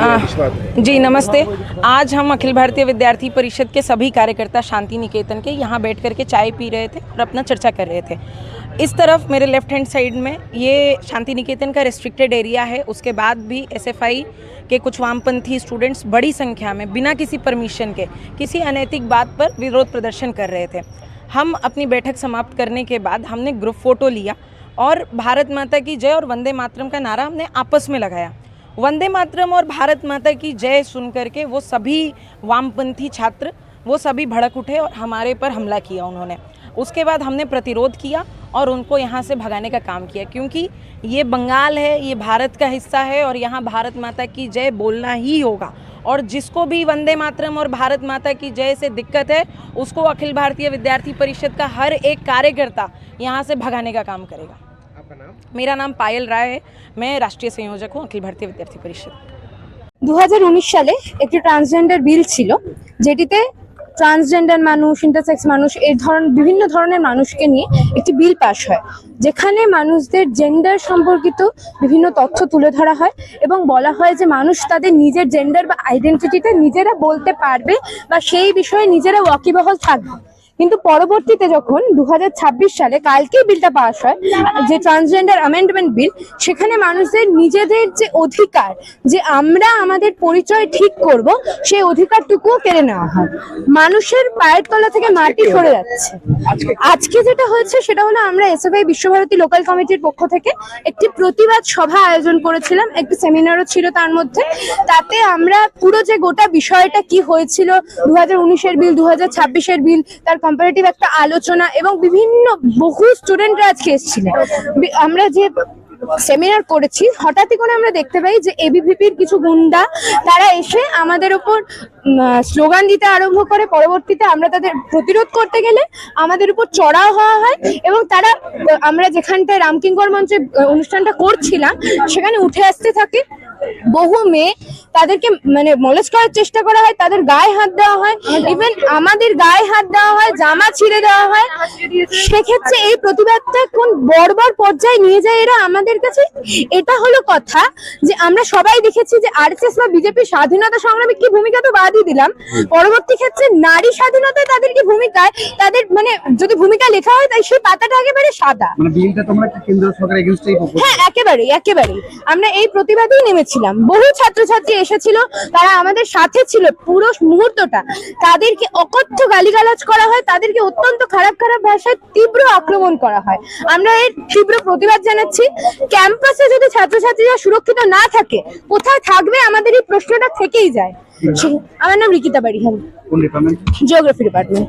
जी नमस्ते। आज हम अखिल भारतीय विद्यार्थी परिषद के सभी कार्यकर्ता शांति निकेतन के यहाँ बैठ कर के चाय पी रहे थे और अपना चर्चा कर रहे थे। इस तरफ मेरे लेफ्ट हैंड साइड में ये शांति निकेतन का रिस्ट्रिक्टेड एरिया है। उसके बाद भी एसएफआई के कुछ वामपंथी स्टूडेंट्स बड़ी संख्या में बिना किसी परमिशन के किसी अनैतिक बात पर विरोध प्रदर्शन कर रहे थे। हम अपनी बैठक समाप्त करने के बाद हमने ग्रुप फ़ोटो लिया और भारत माता की जय और वंदे मातरम का नारा हमने आपस में लगाया। वंदे मातरम और भारत माता की जय सुन करके वो सभी वामपंथी छात्र वो सभी भड़क उठे और हमारे पर हमला किया उन्होंने। उसके बाद हमने प्रतिरोध किया और उनको यहाँ से भगाने का काम किया, क्योंकि ये बंगाल है, ये भारत का हिस्सा है और यहाँ भारत माता की जय बोलना ही होगा। और जिसको भी वंदे मातरम और भारत माता की जय से दिक्कत है उसको अखिल भारतीय विद्यार्थी परिषद का हर एक कार्यकर्ता यहाँ से भगाने का काम करेगा। आपका नाम? मेरा नाम पायल राय है, मैं राष्ट्रीय संयोजक हूँ अखिल भारतीय विद्यार्थी परिषद। 2019 সালে একটি ট্রান্সজেন্ডার বিল ছিল, যেটিতে ট্রান্সজেন্ডার মানুষ, ইন্টারসেক্স মানুষ, এই বিভিন্ন ধরনের মানুষকে নিয়ে একটি বিল পাস হয়, যেখানে মানুষদের জেন্ডার সম্পর্কিত বিভিন্ন তথ্য তুলে ধরা হয় এবং বলা হয় যে মানুষ তাদের নিজের জেন্ডার বা আইডেন্টিটিটা নিজেরা বলতে পারবে বা সেই বিষয়ে নিজেরা ওয়াকিবহাল থাকবে। কিন্তু পরবর্তীতে যখন 2026 সালে কালকেই বিলটা পাস হয়, যে ট্রান্সজেন্ডার অ্যামেন্ডমেন্ট বিল, সেখানে মানুষদের নিজেদের যে অধিকার, যে আমরা আমাদের পরিচয় ঠিক করব, সেই অধিকারটুকুও কেড়ে নেওয়া হয়। মানুষের পায়ের তলা থেকে মাটি সরে যাচ্ছে। আজকে যেটা হয়েছে সেটা হলো, আমরা এসএফআই বিশ্বভারতী লোকাল কমিটির পক্ষ থেকে একটি প্রতিবাদ সভা আয়োজন করেছিলাম, একটি সেমিনারও ছিল তার মধ্যে। তাতে আমরা পুরো যে গোটা বিষয়টা কি হয়েছিল, 2019-এর বিল, 2026-এর বিল, তার কম্পারেটিভ একটা আলোচনা এবং বিভিন্ন বহু স্টুডেন্টরা আজকে এসেছিলেন। আমরা যে সেমিনার করেছি, হঠাৎই করে আমরা দেখতে পাই যে এবিভিপির কিছু গুন্ডা তারা এসে আমাদের উপর স্লোগান দিতে আরম্ভ করে। পরবর্তীতে আমরা তাদের প্রতিরোধ করতে গেলে আমাদের উপর চড়াও হওয়া হয় এবং তারা, আমরা যেখানটায় রামকিঙ্কর মঞ্চে অনুষ্ঠানটা করছিলাম সেখানে উঠে আসতে থাকে। বহু মেয়ে, তাদেরকে মানে মলেস্ট করার চেষ্টা করা হয়, তাদের গায়ে হাত দেওয়া হয়, ইভেন আমাদের গায়ে হাত দেওয়া হয়, জামা ছিঁড়ে দেওয়া হয়। সেক্ষেত্রে এই প্রতিবাদটা কোন বর্বর পর্যায়ে নিয়ে যায় এরা আমাদের কাছে। এটা হলো কথা যে আমরা সবাই দেখেছি যে আরএসএস বা বিজেপি স্বাধীনতা সংগ্রামে কি ভূমিকা, তো বাদই দিলাম, পরবর্তী ক্ষেত্রে নারী স্বাধীনতায় তাদের কি ভূমিকায়, তাদের মানে যদি ভূমিকা লেখা হয় তাই সেই পাতাটা একেবারে সাদা। মানে বিলটা তোমরা একটা কেন্দ্র সরকারের এগেইনস্টেই প্রপোজ? হ্যাঁ, একেবারে আমরা এই প্রতিবাদেই নেমেছিলাম। বহু ছাত্রছাত্রী এসেছিল, তারা আমাদের সাথে ছিল পুরো মুহূর্তটা। তাদেরকে অকথ্য গালিগালাজ করা হয়, তাদেরকে অত্যন্ত খারাপ খারাপ ভাষায় তীব্র আক্রমণ করা হয়। আমরা এর তীব্র প্রতিবাদ জানাচ্ছি। ক্যাম্পাসে যদি ছাত্রছাত্রীরা সুরক্ষিত না থাকে, কোথায় থাকবে, আমাদের এই প্রশ্নটা থেকেই যায়। আমার নাম রিকিতা বাড়িহাল, কোন ডিপার্টমেন্ট? Geography department.